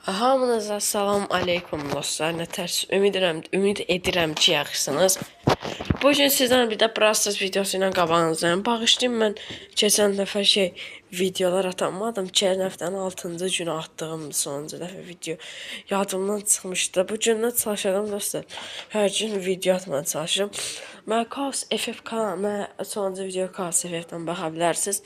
Hamınıza salam aleykum dostlar. Nə tərs ümid edirəm ki, yaxşısınız. Bu gün sizdən bir də Brawl videosu ilə qabağınızdayım. Bağışlayın, mən keçən dəfə videolar atamadım. Keçən həftənin 6-cı günü atdığım sonuncu dəfə video yadımdan çıxmışdı. Bu gündən çalışacağam dostlar. Hər gün video atmaya çalışıram. Mən Kaos FF kanalına sonuncu video Kaos FF-dən baxa bilərsiniz.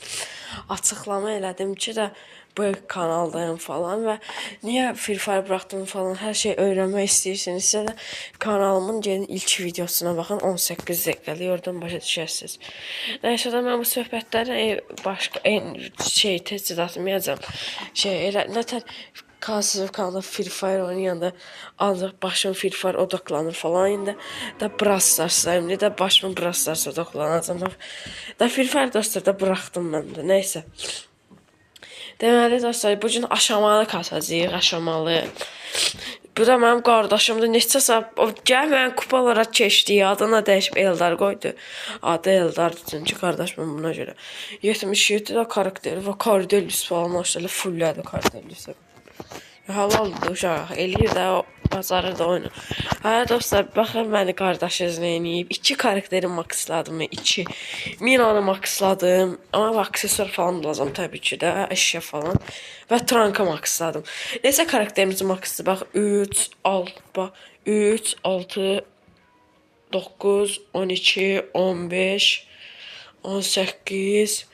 Açıqlama elədim ki də bu kanaldayım falan və niyə Free Fire buraxdım falan hər şey öyrənmək istəyirsinizsə də kanalımın gelin ilk videosuna baxın, 18 dəqiqəlik, oradan başa düşərsiniz. Nəysə də mən bu söhbətləri başqa tez atmayacağam. Elə nətər Kasım kanalda Free Fire oynayanda ancaq başım Free Fire odaklanır falan. İndi də Brawl Stars'dayım. İndi də başımı Brawl Stars odaklanacağım. Da Free Fire dostlar da buraxdım mən də. Nəysə. Deməli dostlar, bu gün aşamalı kasacağıq, aşamalı. Bu da mənim qardaşımdır. Neçə saat gəl mənim kupalara keçdi, adına dəyişib Eldar qoydu. Adı Eldardır çünki qardaşım buna görə. 77 də karakteri və Cordelius falan maşallah fullədi Cordelius. Halaldır uşaq, eləyir də o bazarı da oyunu. Hə dostlar, baxın məni qardaşınız neyiniyib. 2 karakteri maksladım, 2 Minanı maksladım. Amma aksesuar falan lazım təbii ki də, əşya falan. Və Tranka maksladım. Neçə karakterimizi maksladı? Bax 3, 6, bax 3, 6, 9, 12, 15, 18,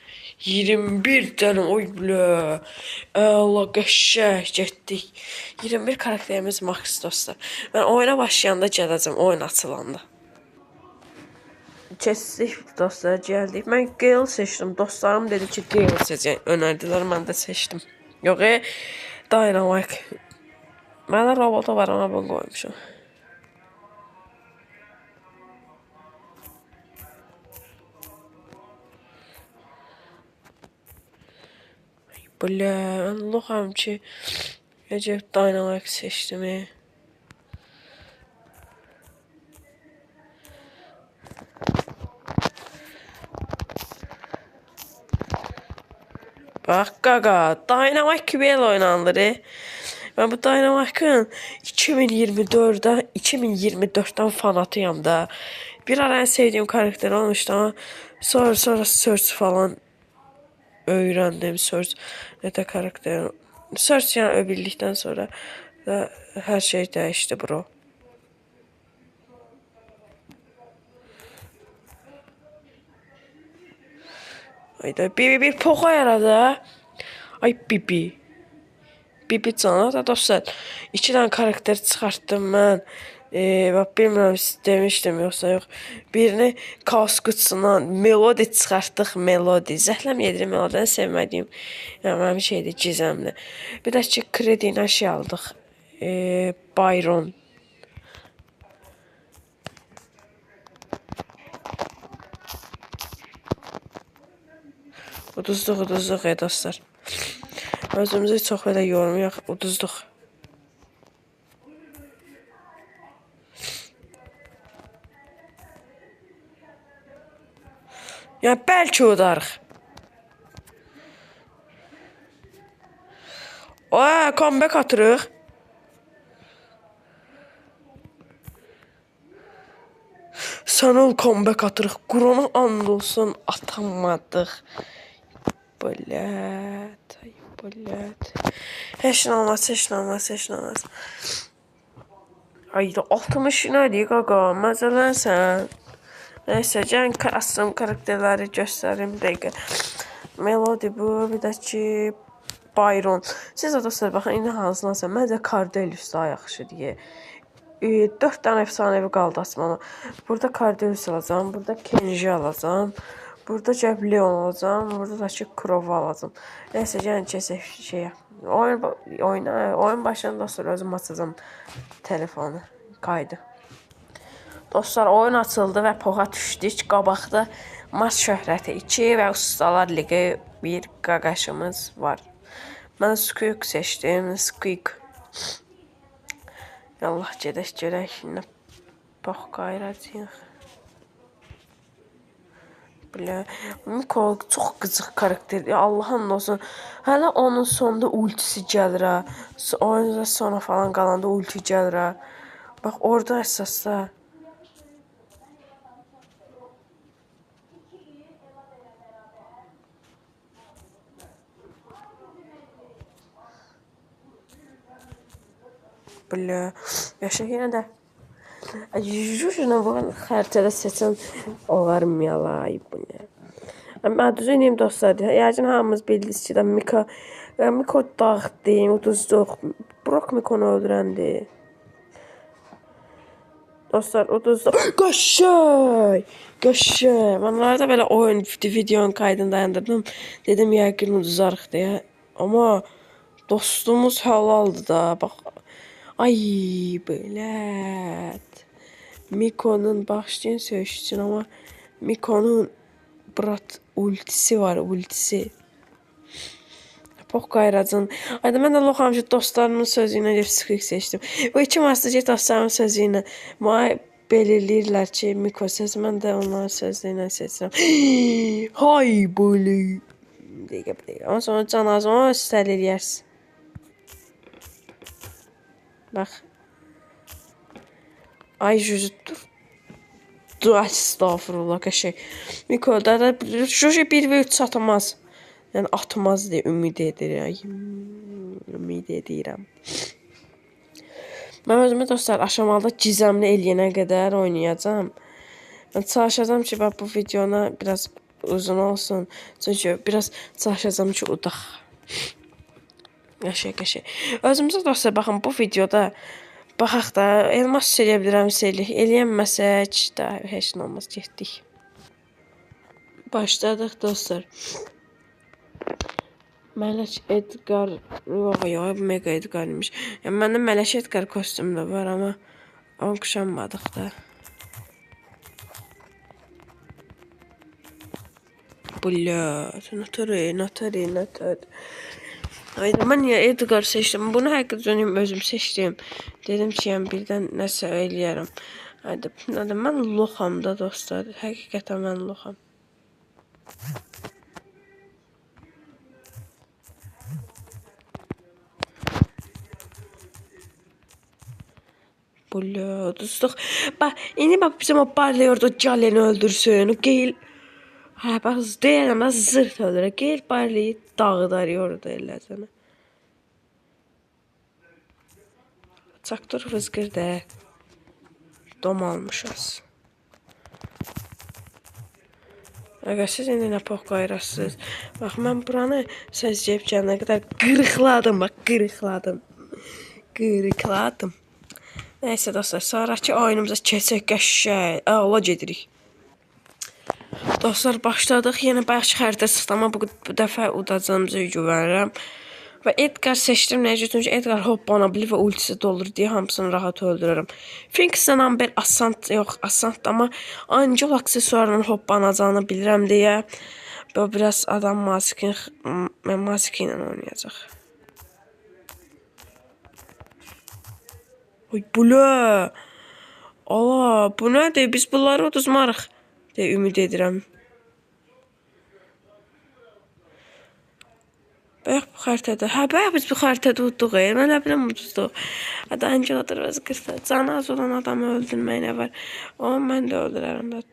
21 dənə, oy bilə. Allah qəşəng getdik. 21 karakterimiz max dostlar. Mən oyuna başlayanda gələcəm, oyun açılanda. Keçdik dostlar, gəldik. Mən Gale seçdim. Dostlarım dedi ki, Gale seçəcək. Önərdilər, mən də seçdim. Yox, Dynamite. Məndə robota var, amma bunu qoymuşam. Bля, Allah'ım ki Recep Dynamite seçtim. Bak gaga, Dynamite gibi oynanır. Ben bu Dynamite'ın 2024'ten fanatıyım da. Bir ara en sevdiğim karakter olmuştu ama sonra Search falan öğrendim. Search ne de karakter. Search yani öbildikten sonra da her şey değişti bro. Ayda bir poka yaradı. Ay Bibi. Bibi cana da dostlar. 2 tane karakter çıxartdım mən. Bak bilmirəm demişdim yoxsa yox. Birini Kaos qutusundan Melody çıxartdıq. Melody. Zəhləm yedir Melody'ni sevmədiyim. Yəni mənim şeydir, gizəmli. Bir də ki kredi ilə şey aldıq. Byron. Uduzduq dostlar. Özümüzü çox belə yormayaq, uduzduq. Yəni bəlkə udarıq. Comeback atırıq. Sanal comeback atırıq. Qurana and olsun atamadıq. Blət. Heç nə olmaz. Ayda 60 nədir qaqa? Məzələnsən. Nəysə, gəlin custom karakterləri göstərim dəqiqə. Melody bu, bir də ki Byron. Siz də dostlar baxın, indi hansınasa. Məncə Cordelius daha yaxşı deyə. 4 dənə efsanevi qaldı açmama. Burada Cordelius alacağım, burada Kenji alacağım. Burada cəb Leon alacağım, burada da ki Crow alacağım. Nəysə, gəlin keçək şeyə. Oyun başında dostlar özüm açacağım telefonu, kaydı. Dostlar oyun açıldı və poğa düşdük. Qabaqda Maç Şöhrəti 2 və Ustalar Ligi bir qaqaşımız var. Mən Squeak seçdim. Squeak. Yallah gedək görək. Nə pox qayracıyıq. Belə Miko çox qıcıq karakterdir. Allahın olsun. Hələ onun sonunda ultisi gəlir ha. Oyunda sona falan qalanda ulti gəlir ha. Bax orada əsasda. Belə yaşa yenə də. Jujuna bu xəritədə seçən olarmayalay bu nə. Amma düzünüm dostlar. Yəqin hamımız bildiniz ki, də Miko dağıtdı, uduzduq. Brock Mikonu öldürəndi. Dostlar uduzduq. Qaşay! Qaşay! Onlarda belə oyun videonun kaydını dayandırdım. Dedim yəqin uduzarıq deyə. Amma dostumuz halaldı da. Bax. Ay belət. Miko'nun başlayan söyüşçün ama Miko'nun brat ultisi var, ultisi. Pox qayracın. Ayda mən də loxam ki, dostlarımın sözü ilə Lipstick seçdim. Bu iki master dostlarımın sözü ilə mənə belirləyirlər ki, Miko seç, mən də onların sözü ilə seçirəm. Hay böyle. Dəqiqə. Ondan sonra can az onu istər eləyərsən. Bax. Ay Juju dur. Estağfurullah qəşəng. Miko'da da Juju 1v3 atmaz. Yəni atmaz deyə ümid edirəm. Ümid edirəm. Mən özümü dostlar aşamalı gizəmli eləyənə qədər oynayacağam. Mən çalışacağam ki, bu videona biraz uzun olsun. Çünki biraz çalışacağım ki, udaq. Qəşəng. Özümüzə dostlar baxın bu videoda baxaq da elmas çəkə bilirəm seyirlik. Eləyənməsək də heç nə olmaz, getdik. Başladıq dostlar. Mələk Edgar, yox, Mega Edgar imiş. Yəni məndə Mələk Edgar kostyumu da var, amma onu kuşanmadıq da. Blöd, natari. Ayda mən niyə Edgar seçdim? Bunu həqiqətən özüm seçdim. Dedim ki, yəni birdən nəsə eləyərəm. Ayda mən loxam da dostlar. Həqiqətən mən loxam. Blöd, dostlar. Bax, indi bax bizim o Barley orada Jalen'i öldürsün. O Gale. Hə, bax, deyirəm, zırt öldürür. Gale Barley'i dağıdar orada elə sənə. Çaktor vızqır da. Dom almışız. Əgər siz indi nə pox qayrasınız. Bax, mən buranı səzcəyib gələnə qədər qırıqladım. Bax, qırıqladım. Nəysə dostlar, sonraki oyunumuza keçək qəşəng. Ola gedirik. Dostlar, başladıq. Yenə bayaqçı xəritə çıxdı, amma bu dəfə udacağımıza güvənirəm. Və Edgar seçdim. Necə? Çünki Edgar hoppana bilir və ultisi dolur deyə hamısını rahat öldürürəm. Finks'dən Amber asant amma Angel aksesuarının hoppanacağını bilirəm deyə bu biraz adam Maski ilə oynayacaq. Oy, bu nə? Ala, bu nədir? Biz bunları uduzmarıq deyə ümid edirəm. Bayaq bu xəritədə. Hə, bayaq biz bu xəritədə udduq. Mən nə biləm uduzduq. Hədə Angeladır və qırsa. Canı az olan adamı öldürmək nə var? O, mən də öldürərəm də.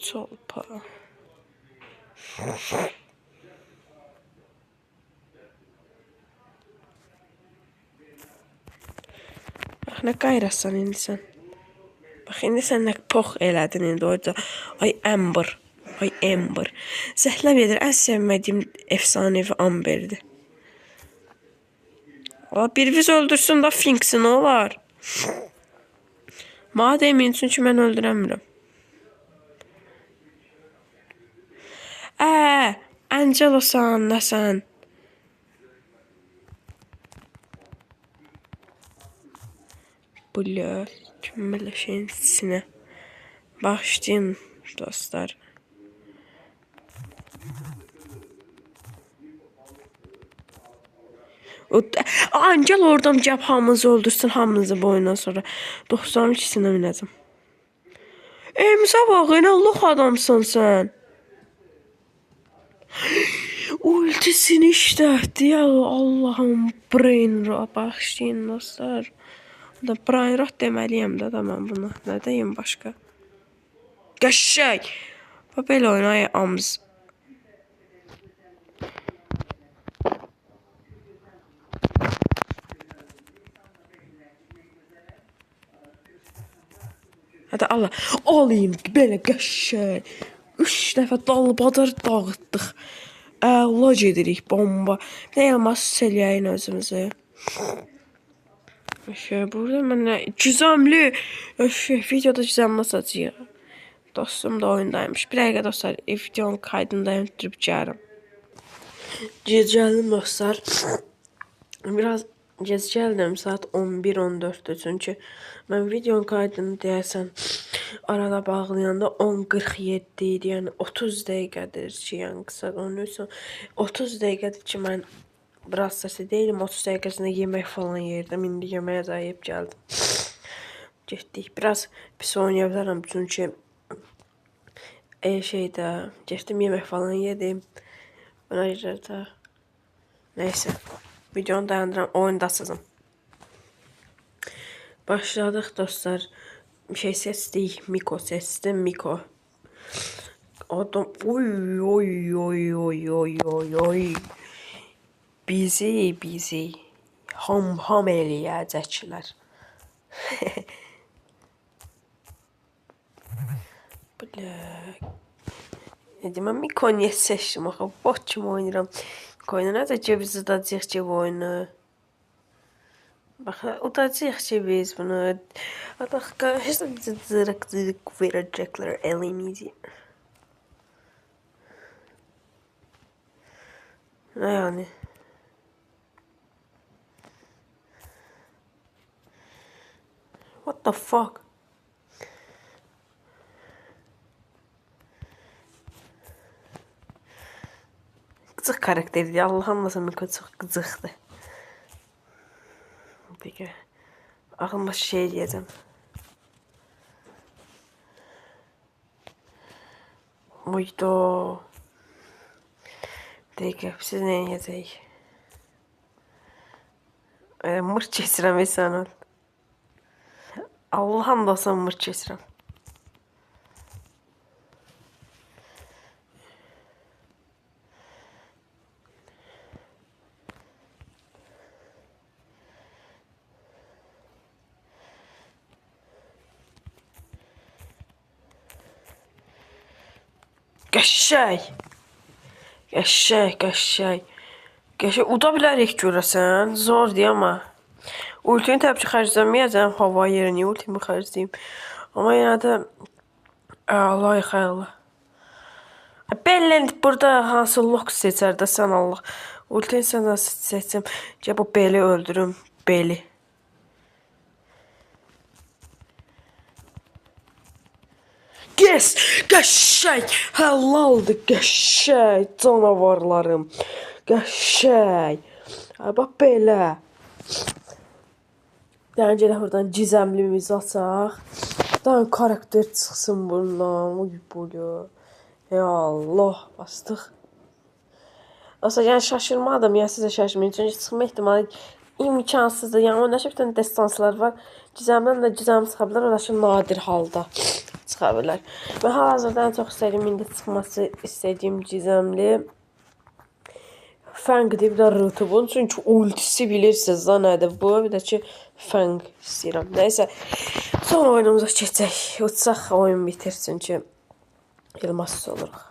Çolpa. Bax, nə qayrasın indi sən. Bax, indi sən nə pox elədin indi orada. Ay, Amber. Zəhləb edir. Ən sevmədiyim efsanevi Amber'dir. Bir biz öldürsün da Finks'i nə olar? Mənə deməyin, çünki mən öldürəmirəm. Angelosan, nəsən? Blöd, belə şeyin içine. Başlayın dostlar. Angel oradan gəb hamınızı öldürsün, hamınızı bu oyundan sonra 92-sinə minəcəm. Emsə bax, nə lox adamsan sən. Ultisini işlətdi ya. Allahım, brain rot. Bağışlayın dostlar. Da brain rot deməliyəm də mən buna. Nə deyim başqa? Qəşəng. Bax belə oynayır amz. Hadi Allah. Alayım belə qəşəng. 3 dəfə dalbadar dağıtdıq. Əla gedirik bomba. Bir də elmas eləyəyin özümüzü. Burada mənə cüzəmli videoda cüzəmlə satacaq. Dostum da oyundaymış. Bir dəqiqə dostlar, videonun kaydını da ötürüb gəlirəm. Gəldim dostlar. Biraz gec gəldim, saat 11-14'dür çünki mən videonun kaydını deyəsən arada bağlayanda 10:47 idi, yəni 30 dəqiqədir ki, yəni qısa onunsa 30 dəqiqədir ki, mən biraz səsi deyiləm, 30 dəqiqəsində yemək falan yerdim, indi yeməyə zayıb gəldim. Getdik, biraz pis oynaya bilərəm çünki getdim yemək falan yedim, buna görə də neysə. Videonu dayandıram, oyundasızım. Başladıq dostlar. Bir şey seçdik. Miko seçdim. Miko. Adam oy. Bizi ham eləyəcəklər. Mən Miko niyə seçdim axı? Bot kimi oynayıram. Miko'yla necə ceviz udacaq ki bu oyunu? Bax, udacaq ki biz bunu. Bax, heç də zırıq verəcəklər elimizi. Nə yəni? What the fuck? Gıcıq karakterdir. Allah'ınlasın Miko çox gıcıqdır. Peki. Aklıma şey diyeceğim. Uydu. Peki. Siz ne yiyeceğiz? Mırt keçirəm insanlar. Allah'ım da son mırt keçirəm. Qəşəng. Uda bilərik görəsən. Zordur amma. Ultini təbii ki xərcləməyəcəm. Hava yerinə ultimi xərcləyim. Amma yenə də Allah. Bellend burada hansı lock seçər də sən Allah. Ultini sən nasıl seçsəm. Gəl bu Beli öldürüm. Beli. Yes! Qəşəng! Həlaldır, qəşəng canavarlarım. Qəşəng. Bax belə. Yəni gələk buradan gizəmlimizi açaq. Daha karakter çıxsın bundan. Uy boyu. Ya Allah, bastıq. Aslında yəni şaşırmadım, yəni sizə şaşırmayın. Çünki çıxma ehtimali imkansızdır. Yəni o nəşə bir tane destanslar var. Gizəmdən də gizəm çıxa bilər. O da nadir halda çıxa bilər. Və hal-hazırda ən çox istədiyim, indi çıxması istədiyim gizəmli Fəngdir, bir də Rıtubun. Çünki ultisi bilirsiniz da nədir bu. Bir də ki Fəng istəyirəm. Nəysə, son oyunumuza keçək. Uçsaq oyun bitir çünki elmas oluruq.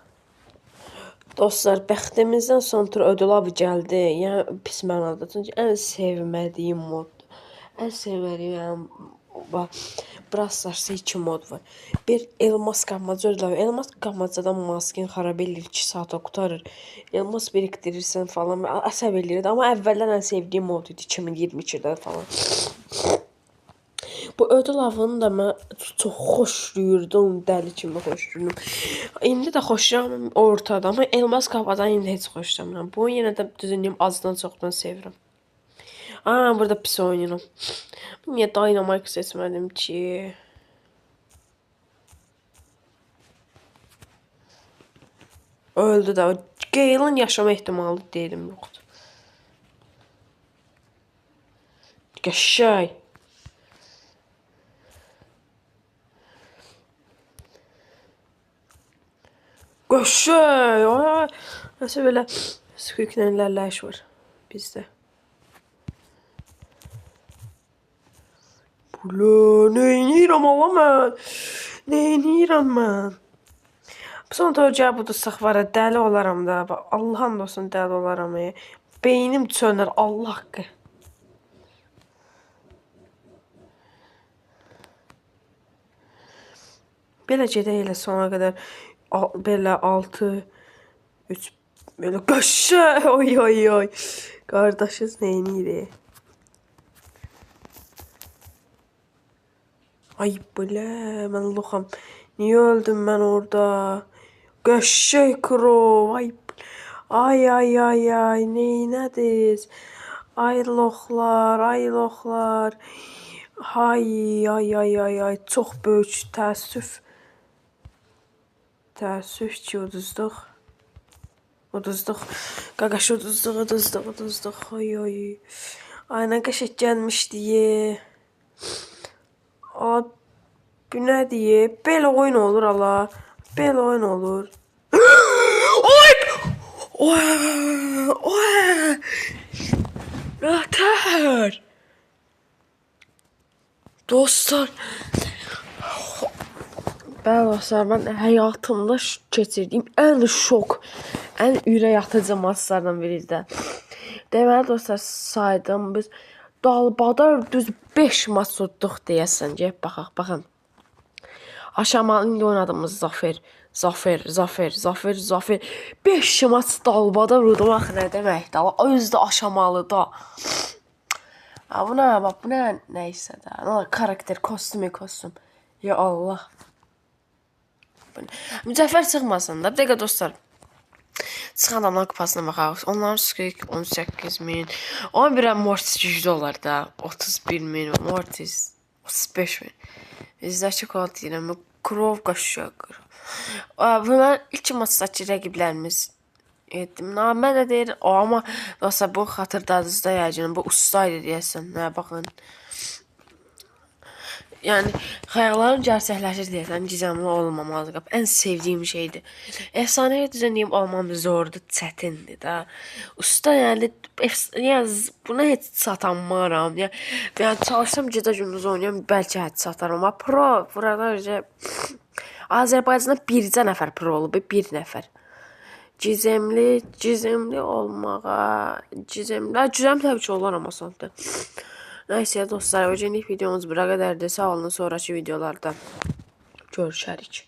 Dostlar, bəxtimizdən son tur ödül avı gəldi. Yəni pis mənada. Çünki ən sevmədiyim moddur. Ən sevmədiyim yəni Brawl Stars'da 2 mod var. Bir elmas qamacı ödül avı. Elmas qamacadan maskin xarab eləyir, 2 saata qutarır. Elmas birikdirirsən falan. Əsəb eləyirdi. Amma əvvəldən ən sevdiyim mod idi 2022'də falan. Bu ödül avını da mən çox xoşlayırdım, dəli kimi xoşlayırdım. İndi də xoşlayıram ortada, amma elmas qavadan indi heç xoşlamıram. Bu yenə də düzünlüyüm azdan çoxdan sevirəm. Burada pis oynayıram. Niyə Dynamite seçmədim ki? Öldü də. Gale'ın yaşama ehtimalı deyirəm yoxdur. Qəşəng. Qəşəng. Nəsə belə Squeak'lə ilərləyiş var bizdə. Bula, neyniyirəm ala mən? Neyniyirəm mən? Bu son törcəyə budursaq var ya, dəli olaram da. Allah'ın olsun dəli olaram ya. Beynim sönər, Allah haqqı. Belə gedək elə sona qədər. Belə 6, 3, belə qəşəng. Oy oy oy. Qardaşız neyniyir? Ay belə, mən loxam. Niyə öldüm mən orada? Qəşəng krov. Ay ay ay ay, neynədiz? Ay loxlar, ay loxlar. Ay ay ay ay ay, çox böyük təəssüf. Təəssüf ki, uduzduq. Uduzduq. Qaqaş uduzduq. Ay ay. Ay nə qəşəng gəlmişdi. Abi, bu nədir? Belə oyun olur ala. Belə oyun olur. Oy! Oy! Nətər? Dostlar. Bəli dostlar, mən həyatımda keçirdiyim ən şok, ən ürək atıcı maçlardan biridir də. Deməli dostlar, saydım biz dalbadar düz 5 maç tutduq deyəsən. Gəlib baxaq, baxın. Aşamalı indi oynadığımız Zafer. 5 maç dalbadar vurmaq nə deməkdir? Özü də aşamalı da. Bu nə, bax, bu nə nəysə də. Karakter, kostüm. Ya Allah. Mücəffər çıxmasın da. Bir dəqiqə dostlar. Çıxan adamların kupasına baxaq. Onların Squeak 18.000. 11'ə Mortis güclü olar da. 31.000. Mortis 35.000. Bizdəki kod deyirəm. Krov qaşıq. Bunlar ilk maçdakı rəqiblərimiz. Mən də deyir. Amma dostlar bu xatırladınızda yəqin. Bu ustaydı deyəsən. Baxın. Yəni xəyallarım gerçəkləşir deyəsən, gizemli olmamalı. Ən sevdiyim şeydir. Efsanəyə düzənliyim olmam zordur, çətindir də. Usta yəni buna heç satanmaram. Yəni çalışsam gecə gündüz oynayam, bəlkə heç sataram. Amma pro burada Azərbaycanda bircə nəfər pro olub, bir nəfər. Gizemli olmağa, gizem təbii ki olar amma sonda. Nəysə dostlar, öncəlik videomuz bura qədərdir. Sağ olun, sonraki videolarda görüşərik.